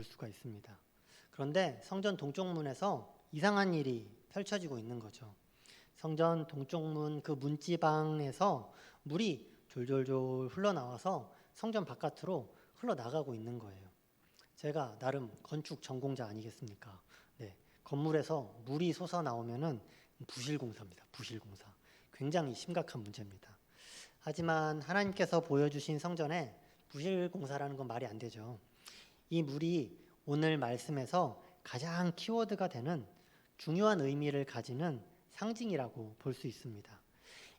볼 수가 있습니다. 그런데 성전 동쪽문에서 이상한 일이 펼쳐지고 있는 거죠. 성전 동쪽문 그 문지방에서 물이 졸졸졸 흘러나와서 성전 바깥으로 흘러나가고 있는 거예요. 제가 나름 건축 전공자 아니겠습니까? 네, 건물에서 물이 솟아나오면은 부실공사입니다. 부실공사. 굉장히 심각한 문제입니다. 하지만 하나님께서 보여주신 성전에 부실공사라는 건 말이 안 되죠. 이 물이 오늘 말씀에서 가장 키워드가 되는 중요한 의미를 가지는 상징이라고 볼 수 있습니다.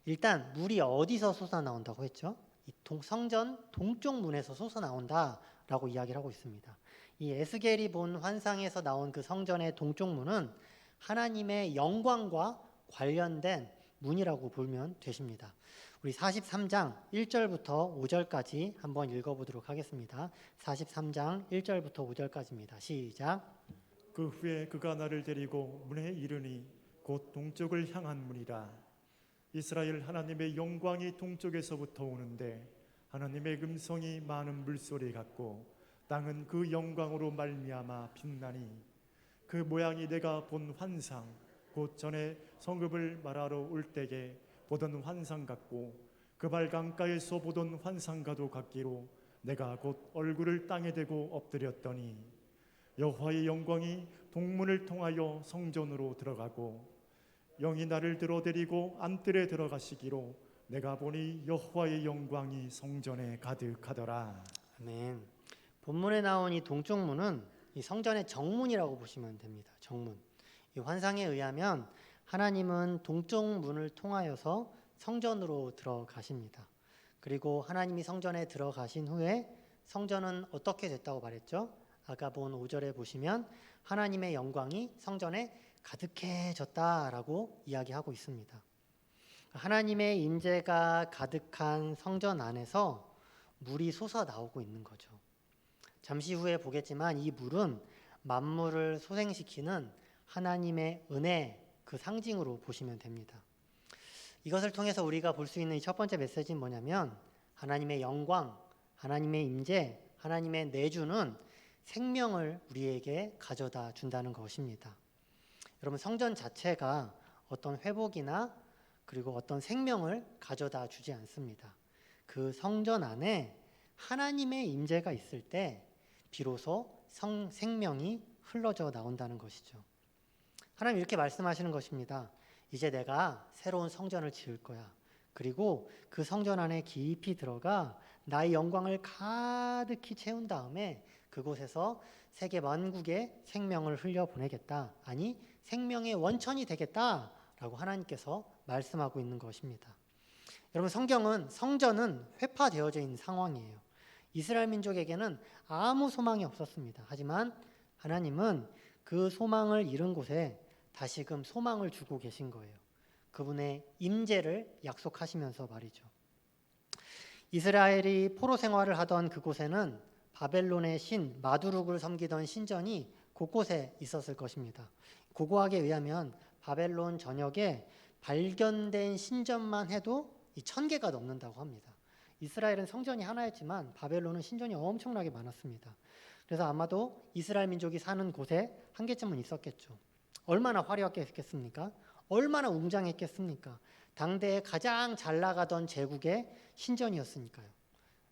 일단 물이 어디서 솟아나온다고 했죠? 이 성전 동쪽 문에서 솟아나온다라고 이야기를 하고 있습니다. 이 에스겔이 본 환상에서 나온 그 성전의 동쪽 문은 하나님의 영광과 관련된 문이라고 보면 되십니다. 우리 43장 1절부터 5절까지 한번 읽어보도록 하겠습니다. 43장 1절부터 5절까지입니다. 시작. 그 후에 그가 나를 데리고 문에 이르니 곧 동쪽을 향한 문이라. 이스라엘 하나님의 영광이 동쪽에서부터 오는데 하나님의 음성이 많은 물소리 같고 땅은 그 영광으로 말미암아 빛나니 그 모양이 내가 본 환상 곧 전에 성읍을 말하러 올 때에 보던 환상 같고 그 발 강가에서 보던 환상과도 같기로 내가 곧 얼굴을 땅에 대고 엎드렸더니 여호와의 영광이 동문을 통하여 성전으로 들어가고 영이 나를 들어데리고 안뜰에 들어가시기로 내가 보니 여호와의 영광이 성전에 가득하더라. 아멘. 본문에 나온 이 동쪽 문은 이 성전의 정문이라고 보시면 됩니다. 정문. 이 환상에 의하면 하나님은 동쪽 문을 통하여서 성전으로 들어가십니다. 그리고 하나님이 성전에 들어가신 후에 성전은 어떻게 됐다고 말했죠? 아까 본 5절에 보시면 하나님의 영광이 성전에 가득해졌다라고 이야기하고 있습니다. 하나님의 임재가 가득한 성전 안에서 물이 솟아나오고 있는 거죠. 잠시 후에 보겠지만 이 물은 만물을 소생시키는 하나님의 은혜 그 상징으로 보시면 됩니다. 이것을 통해서 우리가 볼 수 있는 첫 번째 메시지는 뭐냐면 하나님의 영광, 하나님의 임재, 하나님의 내주는 생명을 우리에게 가져다 준다는 것입니다. 여러분, 성전 자체가 어떤 회복이나 그리고 어떤 생명을 가져다 주지 않습니다. 그 성전 안에 하나님의 임재가 있을 때 비로소 생명이 흘러져 나온다는 것이죠. 하나님 이렇게 말씀하시는 것입니다. 이제 내가 새로운 성전을 지을 거야. 그리고 그 성전 안에 깊이 들어가 나의 영광을 가득히 채운 다음에 그곳에서 세계 만국에 생명을 흘려보내겠다. 아니, 생명의 원천이 되겠다라고 하나님께서 말씀하고 있는 것입니다. 여러분, 성전은 회파되어져 있는 상황이에요. 이스라엘 민족에게는 아무 소망이 없었습니다. 하지만 하나님은 그 소망을 잃은 곳에 다시금 소망을 주고 계신 거예요. 그분의 임재를 약속하시면서 말이죠. 이스라엘이 포로 생활을 하던 그곳에는 바벨론의 신 마두룩을 섬기던 신전이 곳곳에 있었을 것입니다. 고고학에 의하면 바벨론 전역에 발견된 신전만 해도 1000개가 넘는다고 합니다. 이스라엘은 성전이 하나였지만 바벨론은 신전이 엄청나게 많았습니다. 그래서 아마도 이스라엘 민족이 사는 곳에 한 개쯤은 있었겠죠. 얼마나 화려했겠습니까? 얼마나 웅장했겠습니까? 당대에 가장 잘 나가던 제국의 신전이었으니까요.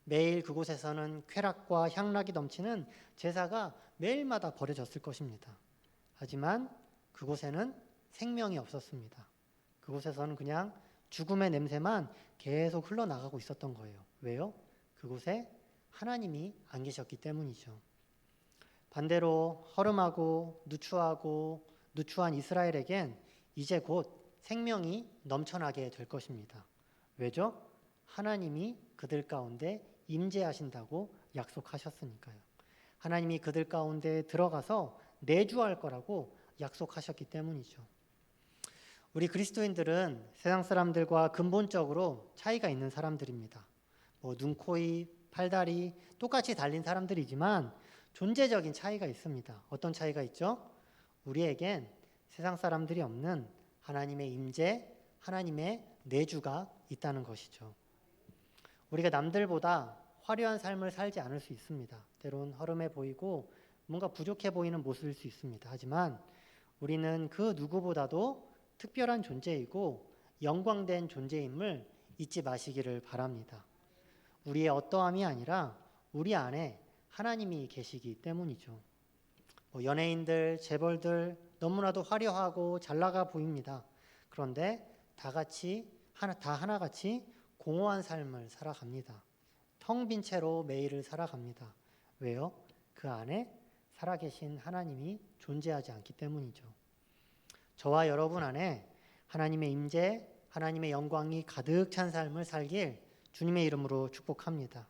매일 그곳에서는 쾌락과 향락이 넘치는 제사가 매일마다 벌어졌을 것입니다. 하지만 그곳에는 생명이 없었습니다. 그곳에서는 그냥 죽음의 냄새만 계속 흘러나가고 있었던 거예요. 왜요? 그곳에 하나님이 안 계셨기 때문이죠. 반대로 허름하고 누추한 이스라엘에겐 이제 곧 생명이 넘쳐나게 될 것입니다. 왜죠? 하나님이 그들 가운데 임재하신다고 약속하셨으니까요. 하나님이 그들 가운데 들어가서 내주할 거라고 약속하셨기 때문이죠. 우리 그리스도인들은 세상 사람들과 근본적으로 차이가 있는 사람들입니다. 눈, 코, 입, 팔다리 똑같이 달린 사람들이지만 존재적인 차이가 있습니다. 어떤 차이가 있죠? 우리에겐 세상 사람들이 없는 하나님의 임재, 하나님의 내주가 있다는 것이죠. 우리가 남들보다 화려한 삶을 살지 않을 수 있습니다. 때론 허름해 보이고 뭔가 부족해 보이는 모습일 수 있습니다. 하지만 우리는 그 누구보다도 특별한 존재이고 영광된 존재임을 잊지 마시기를 바랍니다. 우리의 어떠함이 아니라 우리 안에 하나님이 계시기 때문이죠. 연예인들, 재벌들 너무나도 화려하고 잘 나가 보입니다. 그런데 다 하나같이 공허한 삶을 살아갑니다. 텅 빈 채로 매일을 살아갑니다. 왜요? 그 안에 살아계신 하나님이 존재하지 않기 때문이죠. 저와 여러분 안에 하나님의 임재, 하나님의 영광이 가득 찬 삶을 살길 주님의 이름으로 축복합니다.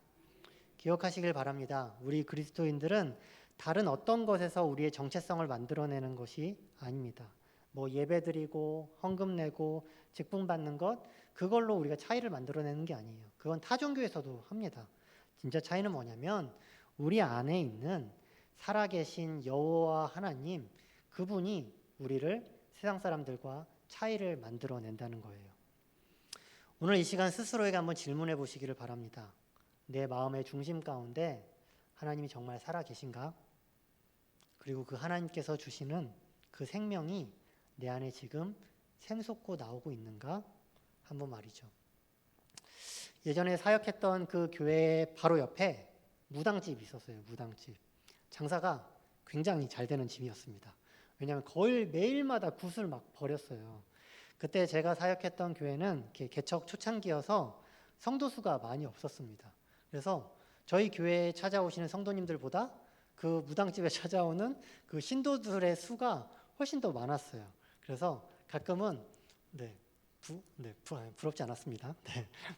기억하시길 바랍니다. 우리 그리스도인들은 다른 어떤 것에서 우리의 정체성을 만들어내는 것이 아닙니다. 예배드리고 헌금 내고 직분 받는 것, 그걸로 우리가 차이를 만들어내는 게 아니에요. 그건 타 종교에서도 합니다. 진짜 차이는 뭐냐면 우리 안에 있는 살아계신 여호와 하나님, 그분이 우리를 세상 사람들과 차이를 만들어낸다는 거예요. 오늘 이 시간 스스로에게 한번 질문해 보시기를 바랍니다. 내 마음의 중심 가운데 하나님이 정말 살아계신가? 그리고 그 하나님께서 주시는 그 생명이 내 안에 지금 샘솟고 나오고 있는가? 한번 말이죠. 예전에 사역했던 그 교회 바로 옆에 무당집이 있었어요. 무당집. 장사가 굉장히 잘 되는 집이었습니다. 왜냐하면 거의 매일마다 굿을 막 버렸어요. 그때 제가 사역했던 교회는 개척 초창기여서 성도 수가 많이 없었습니다. 그래서 저희 교회에 찾아오시는 성도님들보다 그 무당집에 찾아오는 그 신도들의 수가 훨씬 더 많았어요. 그래서 가끔은 부럽지 않았습니다.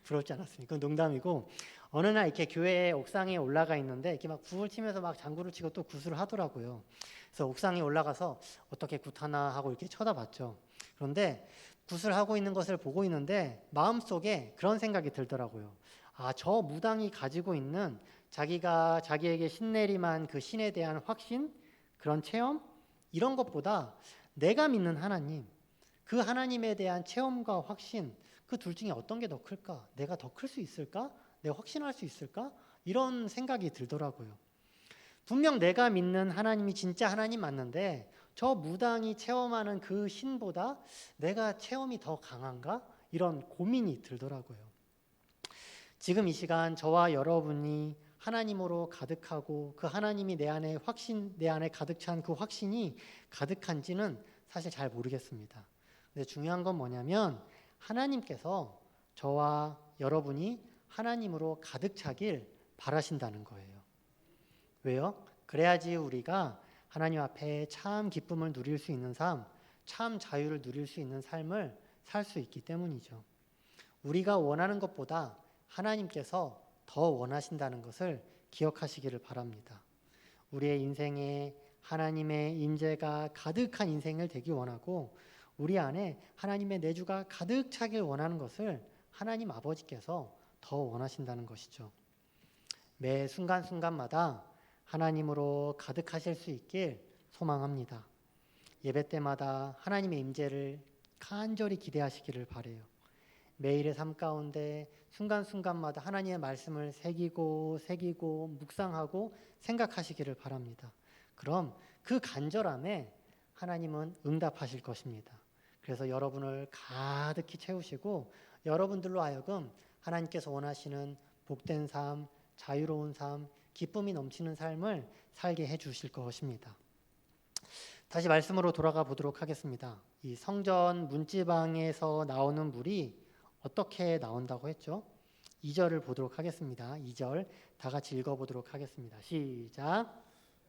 부럽지 않았습니다. 그건 농담이고, 어느 날 이렇게 교회 옥상에 올라가 있는데 이렇게 막 굿을 치면서 막 장구를 치고 또 굿을 하더라고요. 그래서 옥상에 올라가서 어떻게 굿하나 하고 이렇게 쳐다봤죠. 그런데 굿을 하고 있는 것을 보고 있는데 마음속에 그런 생각이 들더라고요. 저 무당이 가지고 있는 자기에게 신내림한 그 신에 대한 확신, 그런 체험, 이런 것보다 내가 믿는 하나님, 그 하나님에 대한 체험과 확신, 그 둘 중에 어떤 게 더 클까? 내가 더 클 수 있을까? 내가 확신할 수 있을까? 이런 생각이 들더라고요. 분명 내가 믿는 하나님이 진짜 하나님 맞는데 저 무당이 체험하는 그 신보다 내가 체험이 더 강한가? 이런 고민이 들더라고요. 지금 이 시간 저와 여러분이 하나님으로 가득하고 그 하나님이 내 안에 가득 찬 그 확신이 가득한지는 사실 잘 모르겠습니다. 근데 중요한 건 뭐냐면 하나님께서 저와 여러분이 하나님으로 가득 차길 바라신다는 거예요. 왜요? 그래야지 우리가 하나님 앞에 참 기쁨을 누릴 수 있는 삶, 참 자유를 누릴 수 있는 삶을 살 수 있기 때문이죠. 우리가 원하는 것보다 하나님께서 더 원하신다는 것을 기억하시기를 바랍니다. 우리의 인생에 하나님의 임재가 가득한 인생을 되기 원하고 우리 안에 하나님의 내주가 가득 차길 원하는 것을 하나님 아버지께서 더 원하신다는 것이죠. 매 순간순간마다 하나님으로 가득하실 수 있길 소망합니다. 예배 때마다 하나님의 임재를 간절히 기대하시기를 바라요. 매일의 삶 가운데 순간순간마다 하나님의 말씀을 새기고 묵상하고 생각하시기를 바랍니다. 그럼 그 간절함에 하나님은 응답하실 것입니다. 그래서 여러분을 가득히 채우시고 여러분들로 하여금 하나님께서 원하시는 복된 삶, 자유로운 삶, 기쁨이 넘치는 삶을 살게 해주실 것입니다. 다시 말씀으로 돌아가 보도록 하겠습니다. 이 성전 문지방에서 나오는 물이 어떻게 나온다고 했죠? 2절을 보도록 하겠습니다. 2절 다 같이 읽어보도록 하겠습니다. 시작.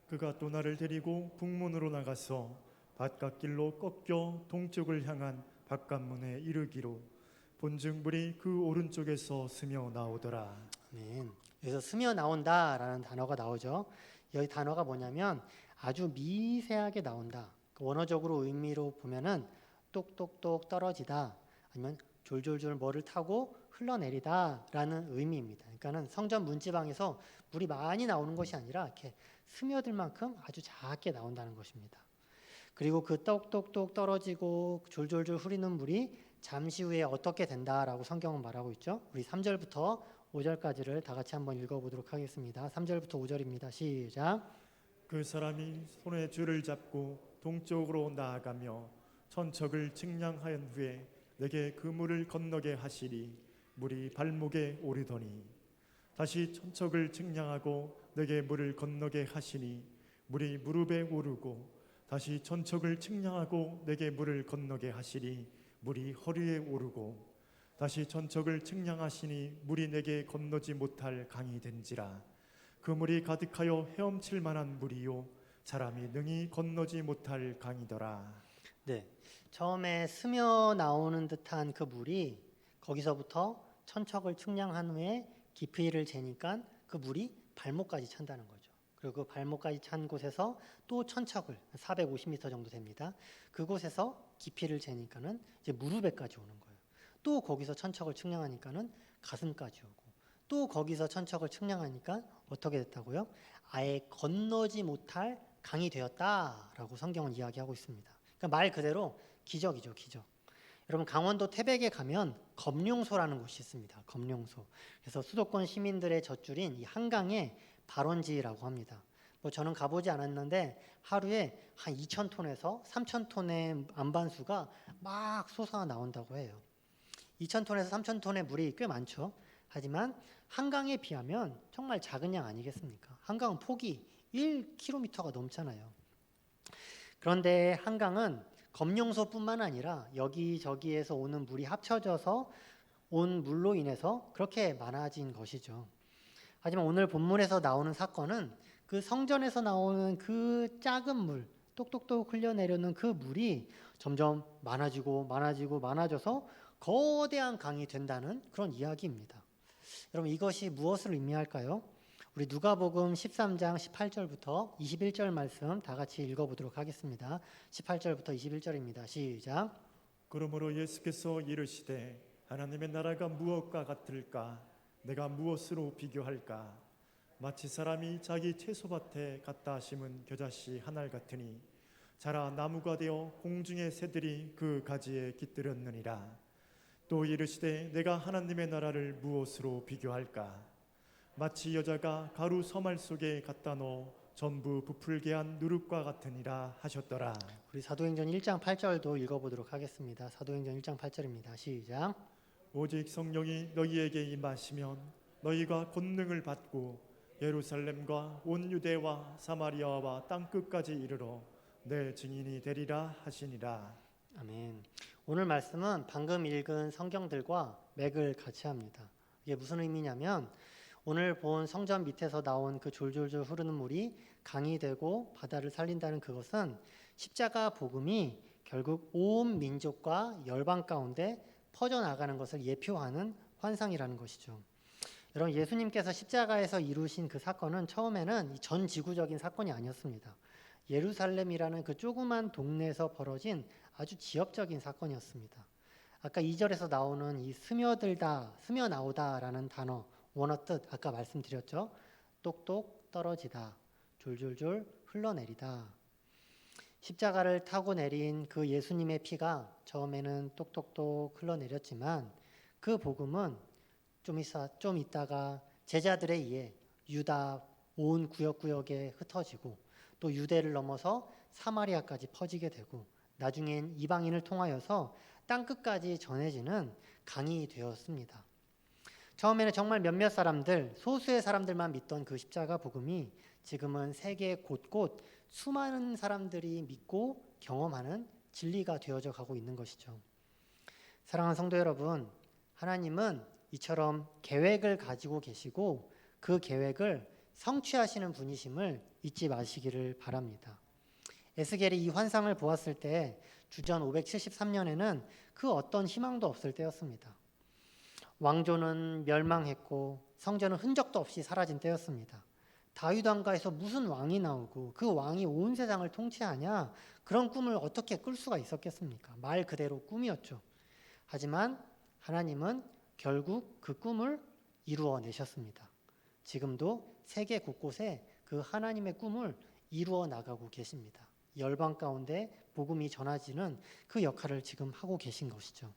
그가 또 나를 데리고 북문으로 나가서 바깥길로 꺾여 동쪽을 향한 바깥문에 이르기로 본즉 물이 그 오른쪽에서 스며 나오더라. 아멘. 여기서 스며 나온다라는 단어가 나오죠. 여기 단어가 뭐냐면 아주 미세하게 나온다. 원어적으로 의미로 보면은 똑똑똑 떨어지다, 아니면 졸졸졸 뭐를 타고 흘러내리다라는 의미입니다. 그러니까는 성전 문지방에서 물이 많이 나오는 것이 아니라 이렇게 스며들 만큼 아주 작게 나온다는 것입니다. 그리고 그 똑똑똑 떨어지고 졸졸졸 흐리는 물이 잠시 후에 어떻게 된다라고 성경은 말하고 있죠. 우리 3절부터 5절까지를 다 같이 한번 읽어보도록 하겠습니다. 3절부터 5절입니다. 시작. 그 사람이 손에 줄을 잡고 동쪽으로 나아가며 천척을 측량하연 후에 내게 그 물을 건너게 하시리. 물이 발목에 오르더니 다시 천척을 측량하고 내게 물을 건너게 하시니 물이 무릎에 오르고 다시 천척을 측량하고 내게 물을 건너게 하시니 물이 허리에 오르고 다시 천척을 측량하시니 물이 내게 건너지 못할 강이 된지라. 그 물이 가득하여 헤엄칠 만한 물이요 사람이 능히 건너지 못할 강이더라. 네, 처음에 스며 나오는 듯한 그 물이 거기서부터 천척을 측량한 후에 깊이를 재니까 그 물이 발목까지 찬다는 거죠. 그리고 그 발목까지 찬 곳에서 또 천척을 450m 정도 됩니다. 그곳에서 깊이를 재니까는 이제 무릎에까지 오는 거예요. 또 거기서 천척을 측량하니까는 가슴까지 오고 또 거기서 천척을 측량하니까 어떻게 됐다고요? 아예 건너지 못할 강이 되었다라고 성경은 이야기하고 있습니다. 그러니까 말 그대로 기적이죠, 기적. 여러분 강원도 태백에 가면 검룡소라는 곳이 있습니다. 검룡소. 그래서 수도권 시민들의 젖줄인 이 한강의 발원지라고 합니다. 뭐 저는 가보지 않았는데 하루에 한 2,000톤에서 3,000톤의 안반수가 막 솟아 나온다고 해요. 2,000톤에서 3,000톤의 물이 꽤 많죠. 하지만 한강에 비하면 정말 작은 양 아니겠습니까? 한강은 폭이 1km가 넘잖아요. 그런데 한강은 검룡소뿐만 아니라 여기저기에서 오는 물이 합쳐져서 온 물로 인해서 그렇게 많아진 것이죠. 하지만 오늘 본문에서 나오는 사건은 그 성전에서 나오는 그 작은 물, 똑똑똑 흘려내려는 그 물이 점점 많아져서 거대한 강이 된다는 그런 이야기입니다. 여러분 이것이 무엇을 의미할까요? 우리 누가복음 13장 18절부터 21절 말씀 다 같이 읽어보도록 하겠습니다. 18절부터 21절입니다. 시작. 그러므로 예수께서 이르시되 하나님의 나라가 무엇과 같을까? 내가 무엇으로 비교할까? 마치 사람이 자기 채소밭에 갖다 심은 겨자씨 한 알 같으니 자라 나무가 되어 공중의 새들이 그 가지에 깃들였느니라. 또 이르시되 내가 하나님의 나라를 무엇으로 비교할까? 마치 여자가 가루 서말 속에 갖다 넣어 전부 부풀게 한 누룩과 같으니라 하셨더라. 우리 사도행전 1장 8절도 읽어보도록 하겠습니다. 사도행전 1장 8절입니다. 시작. 오직 성령이 너희에게 임하시면 너희가 권능을 받고 예루살렘과 온 유대와 사마리아와 땅끝까지 이르러 내 증인이 되리라 하시니라. 아멘. 오늘 말씀은 방금 읽은 성경들과 맥을 같이 합니다. 이게 무슨 의미냐면 오늘 본 성전 밑에서 나온 그 졸졸졸 흐르는 물이 강이 되고 바다를 살린다는 그것은 십자가 복음이 결국 온 민족과 열방 가운데 퍼져나가는 것을 예표하는 환상이라는 것이죠. 여러분 예수님께서 십자가에서 이루신 그 사건은 처음에는 전 지구적인 사건이 아니었습니다. 예루살렘이라는 그 조그만 동네에서 벌어진 아주 지역적인 사건이었습니다. 아까 2절에서 나오는 이 스며들다, 스며나오다라는 단어 원어 뜻 아까 말씀드렸죠. 똑똑 떨어지다, 졸졸졸 흘러내리다. 십자가를 타고 내린 그 예수님의 피가 처음에는 똑똑똑 흘러내렸지만 그 복음은 좀 있다가 제자들에 의해 유다 온 구역구역에 흩어지고 또 유대를 넘어서 사마리아까지 퍼지게 되고 나중엔 이방인을 통하여서 땅끝까지 전해지는 강이 되었습니다. 처음에는 정말 몇몇 사람들, 소수의 사람들만 믿던 그 십자가 복음이 지금은 세계 곳곳 수많은 사람들이 믿고 경험하는 진리가 되어져 가고 있는 것이죠. 사랑하는 성도 여러분, 하나님은 이처럼 계획을 가지고 계시고 그 계획을 성취하시는 분이심을 잊지 마시기를 바랍니다. 에스겔이 이 환상을 보았을 때 주전 573년에는 그 어떤 희망도 없을 때였습니다. 왕조는 멸망했고 성전은 흔적도 없이 사라진 때였습니다. 다윗 왕가에서 무슨 왕이 나오고 그 왕이 온 세상을 통치하냐, 그런 꿈을 어떻게 꿀 수가 있었겠습니까? 말 그대로 꿈이었죠. 하지만 하나님은 결국 그 꿈을 이루어내셨습니다. 지금도 세계 곳곳에 그 하나님의 꿈을 이루어 나가고 계십니다. 열방 가운데 복음이 전해지는 그 역할을 지금 하고 계신 것이죠.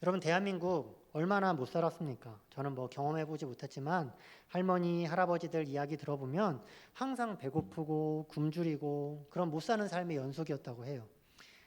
여러분 대한민국 얼마나 못 살았습니까? 저는 뭐 경험해보지 못했지만 할머니, 할아버지들 이야기 들어보면 항상 배고프고 굶주리고 그런 못 사는 삶의 연속이었다고 해요.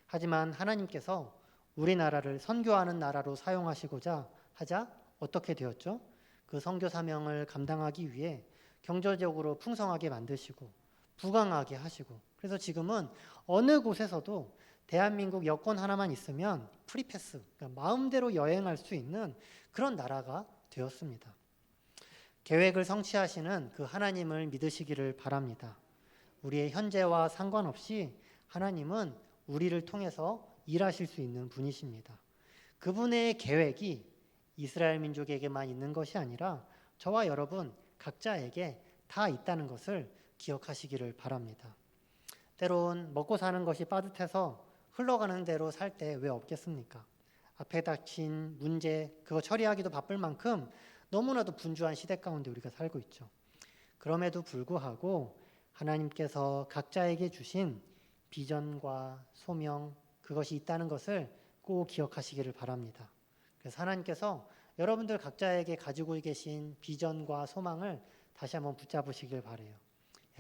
하지만 하나님께서 우리나라를 선교하는 나라로 사용하시고자 하자 어떻게 되었죠? 그 선교 사명을 감당하기 위해 경제적으로 풍성하게 만드시고 부강하게 하시고 그래서 지금은 어느 곳에서도 대한민국 여권 하나만 있으면 프리패스, 그러니까 마음대로 여행할 수 있는 그런 나라가 되었습니다. 계획을 성취하시는 그 하나님을 믿으시기를 바랍니다. 우리의 현재와 상관없이 하나님은 우리를 통해서 일하실 수 있는 분이십니다. 그분의 계획이 이스라엘 민족에게만 있는 것이 아니라 저와 여러분 각자에게 다 있다는 것을 기억하시기를 바랍니다. 때론 먹고 사는 것이 빠듯해서 흘러가는 대로 살 때 왜 없겠습니까? 앞에 닥친 문제 그거 처리하기도 바쁠 만큼 너무나도 분주한 시대 가운데 우리가 살고 있죠. 그럼에도 불구하고 하나님께서 각자에게 주신 비전과 소명 그것이 있다는 것을 꼭 기억하시기를 바랍니다. 그래서 하나님께서 여러분들 각자에게 가지고 계신 비전과 소망을 다시 한번 붙잡으시길 바라요.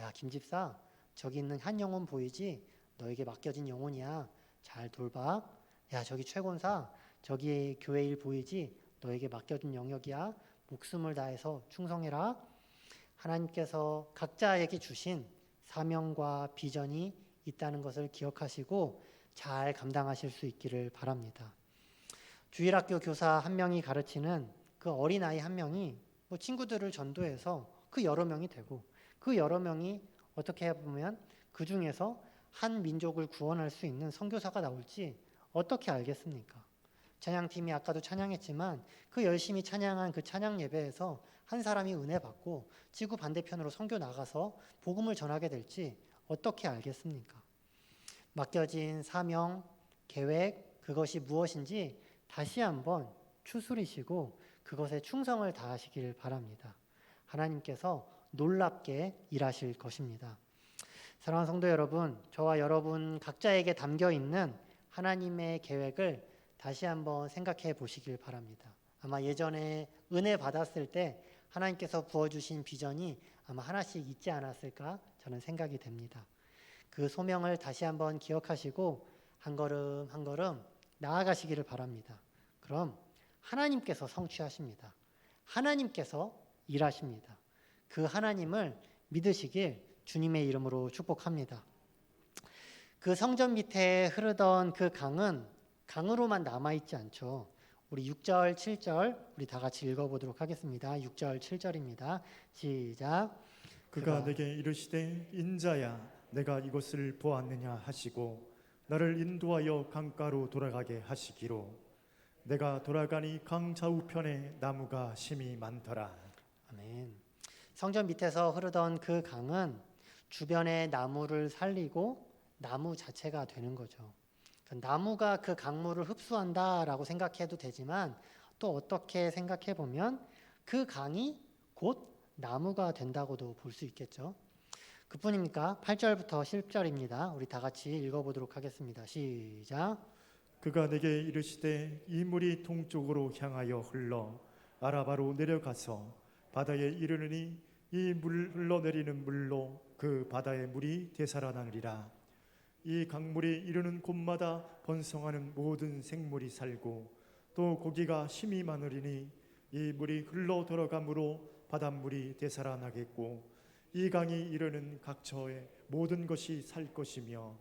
야, 김 집사, 저기 있는 한 영혼 보이지? 너에게 맡겨진 영혼이야. 잘 돌봐. 야, 저기 최권사, 저기 교회 일 보이지? 너에게 맡겨준 영역이야. 목숨을 다해서 충성해라. 하나님께서 각자에게 주신 사명과 비전이 있다는 것을 기억하시고 잘 감당하실 수 있기를 바랍니다. 주일학교 교사 한 명이 가르치는 그 어린아이 한 명이 뭐 친구들을 전도해서 그 여러 명이 되고 그 여러 명이 어떻게 보면 그 중에서 한 민족을 구원할 수 있는 선교사가 나올지 어떻게 알겠습니까? 찬양팀이 아까도 찬양했지만 그 열심히 찬양한 그 찬양 예배에서 한 사람이 은혜 받고 지구 반대편으로 선교 나가서 복음을 전하게 될지 어떻게 알겠습니까? 맡겨진 사명, 계획, 그것이 무엇인지 다시 한번 추스리시고 그것에 충성을 다하시길 바랍니다. 하나님께서 놀랍게 일하실 것입니다. 사랑하는 성도 여러분, 저와 여러분 각자에게 담겨 있는 하나님의 계획을 다시 한번 생각해 보시길 바랍니다. 아마 예전에 은혜 받았을 때 하나님께서 부어주신 비전이 아마 하나씩 있지 않았을까 저는 생각이 됩니다. 그 소명을 다시 한번 기억하시고 한 걸음 한 걸음 나아가시기를 바랍니다. 그럼 하나님께서 성취하십니다. 하나님께서 일하십니다. 그 하나님을 믿으시길 주님의 이름으로 축복합니다. 그 성전 밑에 흐르던 그 강은 강으로만 남아있지 않죠. 우리 6절, 7절 우리 다 같이 읽어보도록 하겠습니다. 6절, 7절입니다. 시작. 그가 내게 이르시되 인자야 내가 이것을 보았느냐 하시고 나를 인도하여 강가로 돌아가게 하시기로 내가 돌아가니 강 좌우편에 나무가 심이 많더라. 아멘. 성전 밑에서 흐르던 그 강은 주변의 나무를 살리고 나무 자체가 되는 거죠. 나무가 그 강물을 흡수한다라고 생각해도 되지만 또 어떻게 생각해 보면 그 강이 곧 나무가 된다고도 볼 수 있겠죠. 그뿐입니까? 8절부터 10절입니다. 우리 다 같이 읽어보도록 하겠습니다. 시작. 그가 내게 이르시되 이 물이 동쪽으로 향하여 흘러 아라바로 내려가서 바다에 이르느니 이 물 흘러내리는 물로 그 바다의 물이 되살아나리라. 이 강물이 이르는 곳마다 번성하는 모든 생물이 살고 또 고기가 심이 많으리니 이 물이 흘러 들어가므로 바닷물이 되살아나겠고 이 강이 이르는 각처에 모든 것이 살 것이며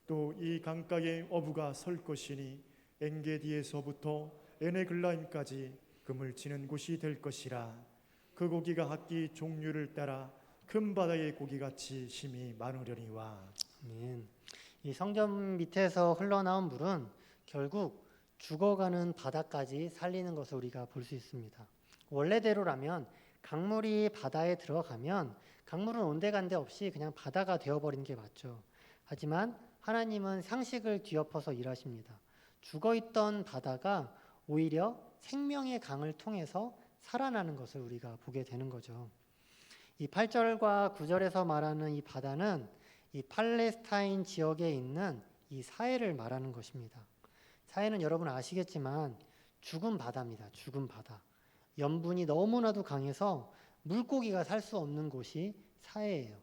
또 이 강가에 어부가 설 것이니 엔게디에서부터 에네글라임까지 금을 치는 곳이 될 것이라. 그 고기가 각기 종류를 따라 큰 바다의 고기같이 심이 많으려니와. 아멘. 이 성전 밑에서 흘러나온 물은 결국 죽어가는 바다까지 살리는 것을 우리가 볼 수 있습니다. 원래대로라면 강물이 바다에 들어가면 강물은 온데간데 없이 그냥 바다가 되어버리는 게 맞죠. 하지만 하나님은 상식을 뒤엎어서 일하십니다. 죽어있던 바다가 오히려 생명의 강을 통해서 살아나는 것을 우리가 보게 되는 거죠. 이 8절과 9절에서 말하는 이 바다는 이 팔레스타인 지역에 있는 이 사해를 말하는 것입니다. 사해는 여러분 아시겠지만 죽은 바다입니다. 죽은 바다. 염분이 너무나도 강해서 물고기가 살 수 없는 곳이 사해예요.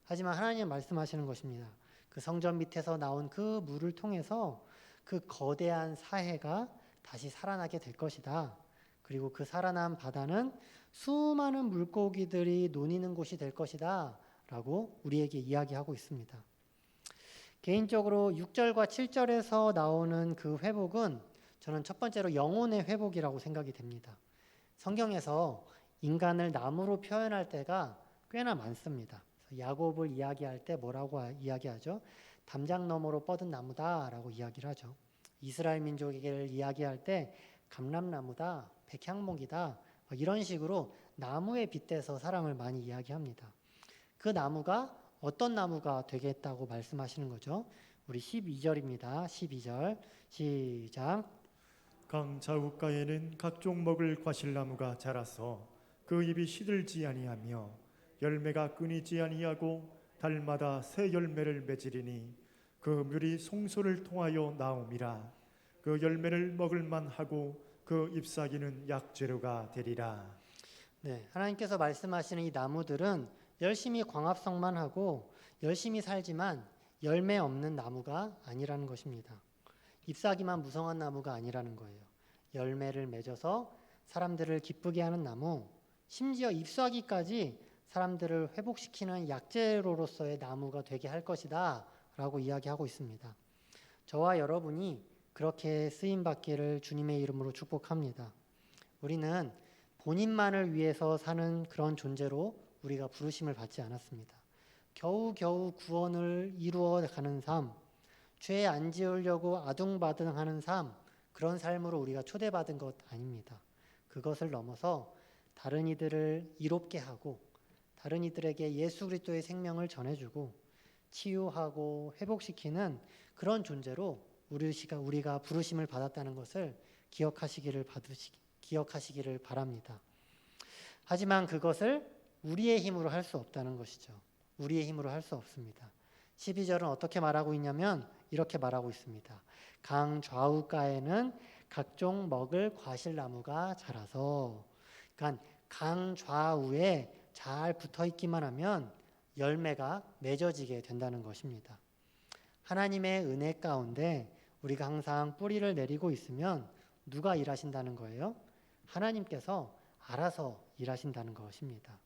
하지만 하나님은 말씀하시는 것입니다. 그 성전 밑에서 나온 그 물을 통해서 그 거대한 사해가 다시 살아나게 될 것이다. 그리고 그 살아난 바다는 수많은 물고기들이 논이는 곳이 될 것이다. 라고 우리에게 이야기하고 있습니다. 개인적으로 6절과 7절에서 나오는 그 회복은 저는 첫 번째로 영혼의 회복이라고 생각이 됩니다. 성경에서 인간을 나무로 표현할 때가 꽤나 많습니다. 야곱을 이야기할 때 뭐라고 이야기하죠? 담장 너머로 뻗은 나무다라고 이야기를 하죠. 이스라엘 민족에게 이야기할 때 감람나무다, 백향목이다 이런 식으로 나무에 빗대서 사람을 많이 이야기합니다. 그 나무가 어떤 나무가 되겠다고 말씀하시는 거죠? 우리 12절입니다. 12절 시작. 강 좌우가에는 각종 먹을 과실나무가 자라서 그 잎이 시들지 아니하며 열매가 끊이지 아니하고 달마다 새 열매를 맺으리니 그 물이 송소를 통하여 나옴이라. 그 열매를 먹을 만하고 그 잎사귀는 약재료가 되리라. 네, 하나님께서 말씀하시는 이 나무들은 열심히 광합성만 하고 열심히 살지만 열매 없는 나무가 아니라는 것입니다. 잎사귀만 무성한 나무가 아니라는 거예요. 열매를 맺어서 사람들을 기쁘게 하는 나무, 심지어 잎사귀까지 사람들을 회복시키는 약재로서의 나무가 되게 할 것이다 라고 이야기하고 있습니다. 저와 여러분이 그렇게 쓰임받기를 주님의 이름으로 축복합니다. 우리는 본인만을 위해서 사는 그런 존재로 우리가 부르심을 받지 않았습니다. 겨우겨우 구원을 이루어가는 삶, 죄에 안 지으려고 아둥바둥하는 삶, 그런 삶으로 우리가 초대받은 것 아닙니다. 그것을 넘어서 다른 이들을 이롭게 하고 다른 이들에게 예수 그리스도의 생명을 전해주고 치유하고 회복시키는 그런 존재로 우리가 부르심을 받았다는 것을 기억하시기를 바랍니다. 하지만 그것을 우리의 힘으로 할 수 없다는 것이죠. 우리의 힘으로 할 수 없습니다. 12절은 어떻게 말하고 있냐면 이렇게 말하고 있습니다. 강 좌우가에는 각종 먹을 과실나무가 자라서, 그러니까 강 좌우에 잘 붙어 있기만 하면 열매가 맺어지게 된다는 것입니다. 하나님의 은혜 가운데 우리가 항상 뿌리를 내리고 있으면 누가 일하신다는 거예요? 하나님께서 알아서 일하신다는 것입니다.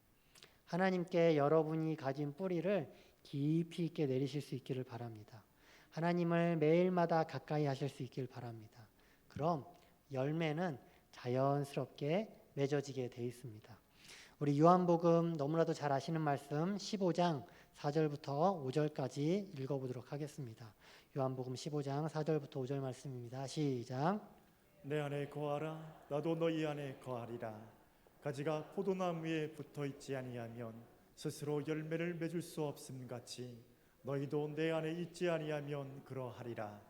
하나님께 여러분이 가진 뿌리를 깊이 있게 내리실 수 있기를 바랍니다. 하나님을 매일마다 가까이 하실 수 있기를 바랍니다. 그럼 열매는 자연스럽게 맺어지게 돼 있습니다. 우리 요한복음 너무나도 잘 아시는 말씀 15장 4절부터 5절까지 읽어보도록 하겠습니다. 요한복음 15장 4절부터 5절 말씀입니다. 시작. 내 안에 거하라. 나도 너희 안에 거하리라. 가지가 포도나무에 붙어 있지 아니하면 스스로 열매를 맺을 수 없음 같이 너희도 내 안에 있지 아니하면 그러하리라.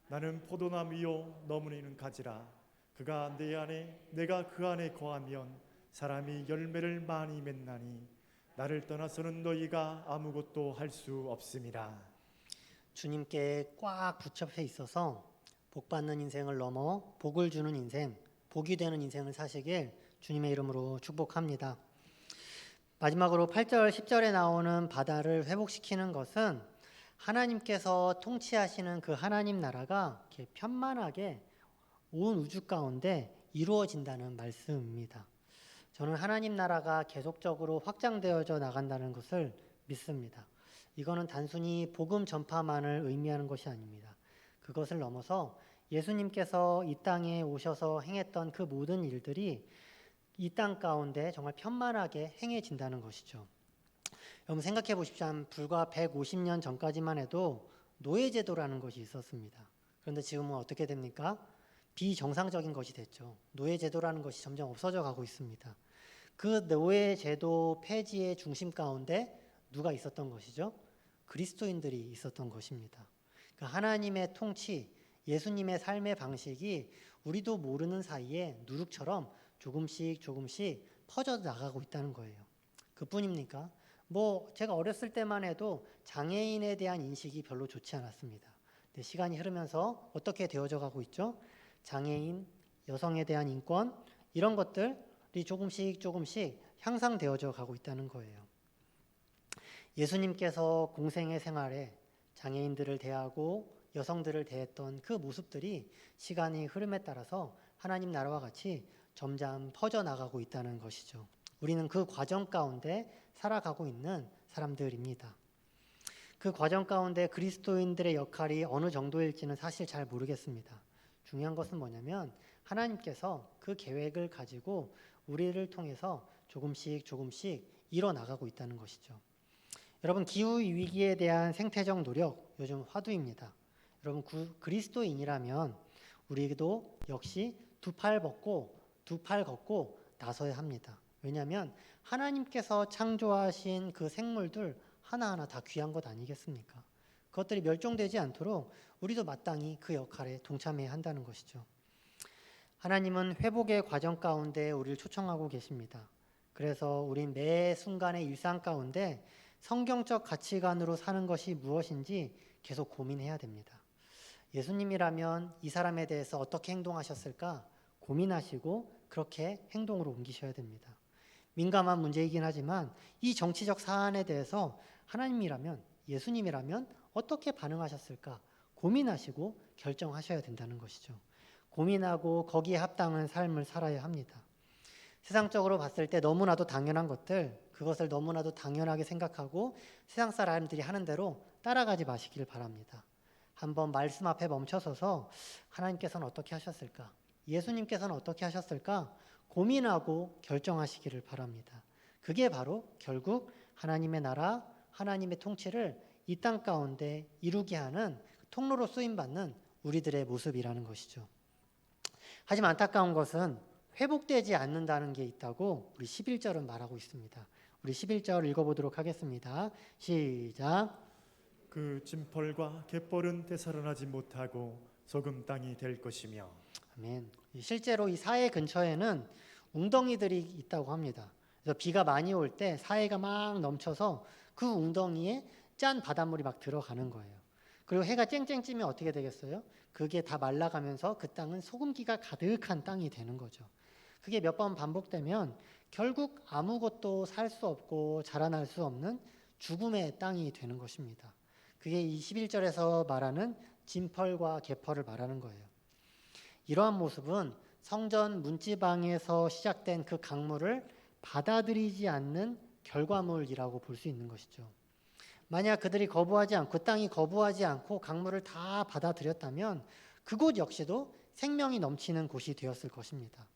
나는 포도나무요 너무니는 가지라. 그가 내 안에 내가 그 안에 거하면 사람이 열매를 많이 맺나니 나를 떠나서는 너희가 아무것도 할 수 없음이라. 주님께 꽉 붙잡혀 있어서 복 받는 인생을 넘어 복을 주는 인생, 복이 되는 인생을 사시길 주님의 이름으로 축복합니다. 마지막으로 8절, 10절에 나오는 바다를 회복시키는 것은 하나님께서 통치하시는 그 하나님 나라가 이렇게 편만하게 온 우주 가운데 이루어진다는 말씀입니다. 저는 하나님 나라가 계속적으로 확장되어져 나간다는 것을 믿습니다. 이거는 단순히 복음 전파만을 의미하는 것이 아닙니다. 그것을 넘어서 예수님께서 이 땅에 오셔서 행했던 그 모든 일들이 이 땅 가운데 정말 편만하게 행해진다는 것이죠. 여러분 생각해 보십시오. 불과 150년 전까지만 해도 노예제도라는 것이 있었습니다. 그런데 지금은 어떻게 됩니까? 비정상적인 것이 됐죠. 노예제도라는 것이 점점 없어져 가고 있습니다. 그 노예제도 폐지의 중심 가운데 누가 있었던 것이죠? 그리스도인들이 있었던 것입니다. 그러니까 하나님의 통치, 예수님의 삶의 방식이 우리도 모르는 사이에 누룩처럼 조금씩 퍼져 나가고 있다는 거예요. 그뿐입니까? 제가 어렸을 때만 해도 장애인에 대한 인식이 별로 좋지 않았습니다. 근데 시간이 흐르면서 어떻게 되어져 가고 있죠? 장애인, 여성에 대한 인권 이런 것들이 조금씩 향상되어져 가고 있다는 거예요. 예수님께서 공생의 생활에 장애인들을 대하고 여성들을 대했던 그 모습들이 시간의 흐름에 따라서 하나님 나라와 같이 점점 퍼져나가고 있다는 것이죠. 우리는 그 과정 가운데 살아가고 있는 사람들입니다. 그 과정 가운데 그리스도인들의 역할이 어느 정도일지는 사실 잘 모르겠습니다. 중요한 것은 뭐냐면 하나님께서 그 계획을 가지고 우리를 통해서 조금씩 이뤄나가고 있다는 것이죠. 여러분, 기후위기에 대한 생태적 노력 요즘 화두입니다. 여러분, 그리스도인이라면 우리도 역시 두 팔 걷고 나서야 합니다. 왜냐하면 하나님께서 창조하신 그 생물들 하나하나 다 귀한 것 아니겠습니까? 그것들이 멸종되지 않도록 우리도 마땅히 그 역할에 동참해야 한다는 것이죠. 하나님은 회복의 과정 가운데 우리를 초청하고 계십니다. 그래서 우린 매 순간의 일상 가운데 성경적 가치관으로 사는 것이 무엇인지 계속 고민해야 됩니다. 예수님이라면 이 사람에 대해서 어떻게 행동하셨을까 고민하시고 그렇게 행동으로 옮기셔야 됩니다. 민감한 문제이긴 하지만 이 정치적 사안에 대해서 하나님이라면, 예수님이라면 어떻게 반응하셨을까 고민하시고 결정하셔야 된다는 것이죠. 고민하고 거기에 합당한 삶을 살아야 합니다. 세상적으로 봤을 때 너무나도 당연한 것들, 그것을 너무나도 당연하게 생각하고 세상 사람들이 하는 대로 따라가지 마시길 바랍니다. 한번 말씀 앞에 멈춰서서 하나님께서는 어떻게 하셨을까? 예수님께서는 어떻게 하셨을까? 고민하고 결정하시기를 바랍니다. 그게 바로 결국 하나님의 나라, 하나님의 통치를 이 땅 가운데 이루게 하는 통로로 쓰임받는 우리들의 모습이라는 것이죠. 하지만 안타까운 것은 회복되지 않는다는 게 있다고 우리 11절은 말하고 있습니다. 우리 11절 읽어보도록 하겠습니다. 시작. 그 진펄과 갯벌은 되살아나지 못하고 소금 땅이 될 것이며. 아멘. 실제로 이 사해 근처에는 웅덩이들이 있다고 합니다. 그래서 비가 많이 올 때 사해가 막 넘쳐서 그 웅덩이에 짠 바닷물이 막 들어가는 거예요. 그리고 해가 쨍쨍 찌면 어떻게 되겠어요? 그게 다 말라가면서 그 땅은 소금기가 가득한 땅이 되는 거죠. 그게 몇 번 반복되면 결국 아무것도 살 수 없고 자라날 수 없는 죽음의 땅이 되는 것입니다. 그게 이 11절에서 말하는 진펄과 개펄을 말하는 거예요. 이러한 모습은 성전 문지방에서 시작된 그 강물을 받아들이지 않는 결과물이라고 볼 수 있는 것이죠. 만약 그들이 그 땅이 거부하지 않고 강물을 다 받아들였다면 그곳 역시도 생명이 넘치는 곳이 되었을 것입니다.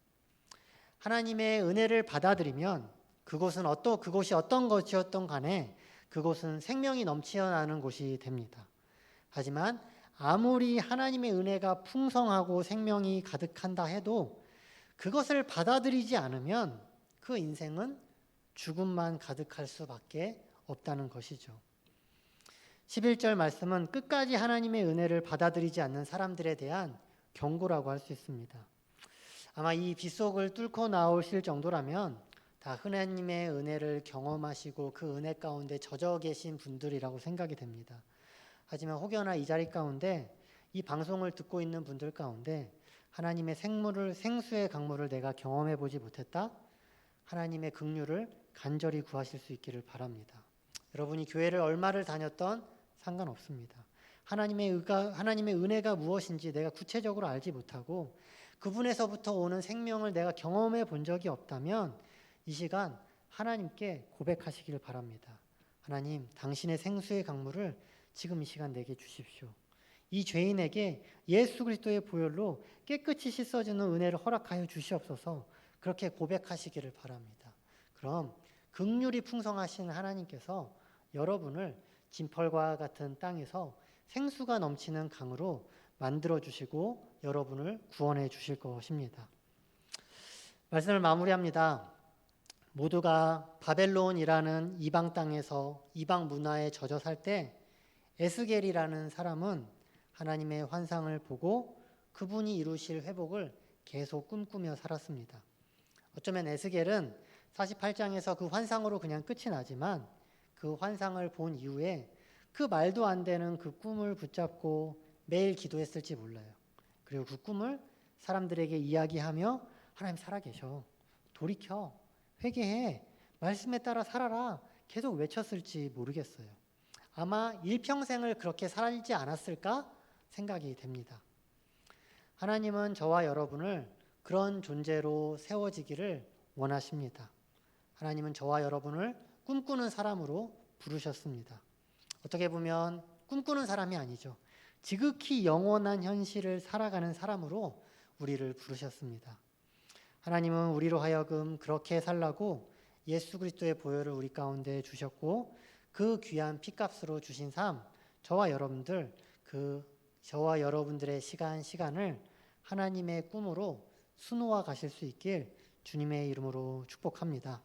하나님의 은혜를 받아들이면 그곳이 어떤 것이었던 간에 그곳은 생명이 넘쳐나는 곳이 됩니다. 하지만 아무리 하나님의 은혜가 풍성하고 생명이 가득한다 해도 그것을 받아들이지 않으면 그 인생은 죽음만 가득할 수밖에 없다는 것이죠. 11절 말씀은 끝까지 하나님의 은혜를 받아들이지 않는 사람들에 대한 경고라고 할 수 있습니다. 아마 이 빗속을 뚫고 나오실 정도라면 다 하나님의 은혜를 경험하시고 그 은혜 가운데 젖어 계신 분들이라고 생각이 됩니다. 하지만 혹여나 이 자리 가운데 이 방송을 듣고 있는 분들 가운데 하나님의 생수의 강물을 내가 경험해 보지 못했다? 하나님의 긍휼을 간절히 구하실 수 있기를 바랍니다. 여러분이 교회를 얼마를 다녔던 상관없습니다. 하나님의 은혜가 무엇인지 내가 구체적으로 알지 못하고 그분에서부터 오는 생명을 내가 경험해 본 적이 없다면 이 시간 하나님께 고백하시기를 바랍니다. 하나님, 당신의 생수의 강물을 지금 이 시간 내게 주십시오. 이 죄인에게 예수 그리스도의 보혈로 깨끗이 씻어주는 은혜를 허락하여 주시옵소서. 그렇게 고백하시기를 바랍니다. 그럼 긍휼이 풍성하신 하나님께서 여러분을 진펄과 같은 땅에서 생수가 넘치는 강으로 만들어 주시고 여러분을 구원해 주실 것입니다. 말씀을 마무리합니다. 모두가 바벨론이라는 이방 땅에서 이방 문화에 젖어 살 때 에스겔이라는 사람은 하나님의 환상을 보고 그분이 이루실 회복을 계속 꿈꾸며 살았습니다. 어쩌면 에스겔은 48장에서 그 환상으로 그냥 끝이 나지만 그 환상을 본 이후에 그 말도 안 되는 그 꿈을 붙잡고 매일 기도했을지 몰라요. 그리고 그 꿈을 사람들에게 이야기하며 하나님 살아계셔. 돌이켜. 회개해. 말씀에 따라 살아라. 계속 외쳤을지 모르겠어요. 아마 일평생을 그렇게 살지 않았을까 생각이 됩니다. 하나님은 저와 여러분을 그런 존재로 세워지기를 원하십니다. 하나님은 저와 여러분을 꿈꾸는 사람으로 부르셨습니다. 어떻게 보면 꿈꾸는 사람이 아니죠. 지극히 영원한 현실을 살아가는 사람으로 우리를 부르셨습니다. 하나님은 우리로 하여금 그렇게 살라고 예수 그리스도의 보혈을 우리 가운데 주셨고 그 귀한 피값으로 주신 삶, 저와 여러분들의 시간을 하나님의 꿈으로 수놓아 가실 수 있길 주님의 이름으로 축복합니다.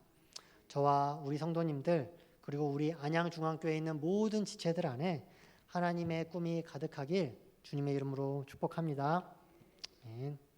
저와 우리 성도님들 그리고 우리 안양중앙교회에 있는 모든 지체들 안에 하나님의 꿈이 가득하길 주님의 이름으로 축복합니다. 아멘.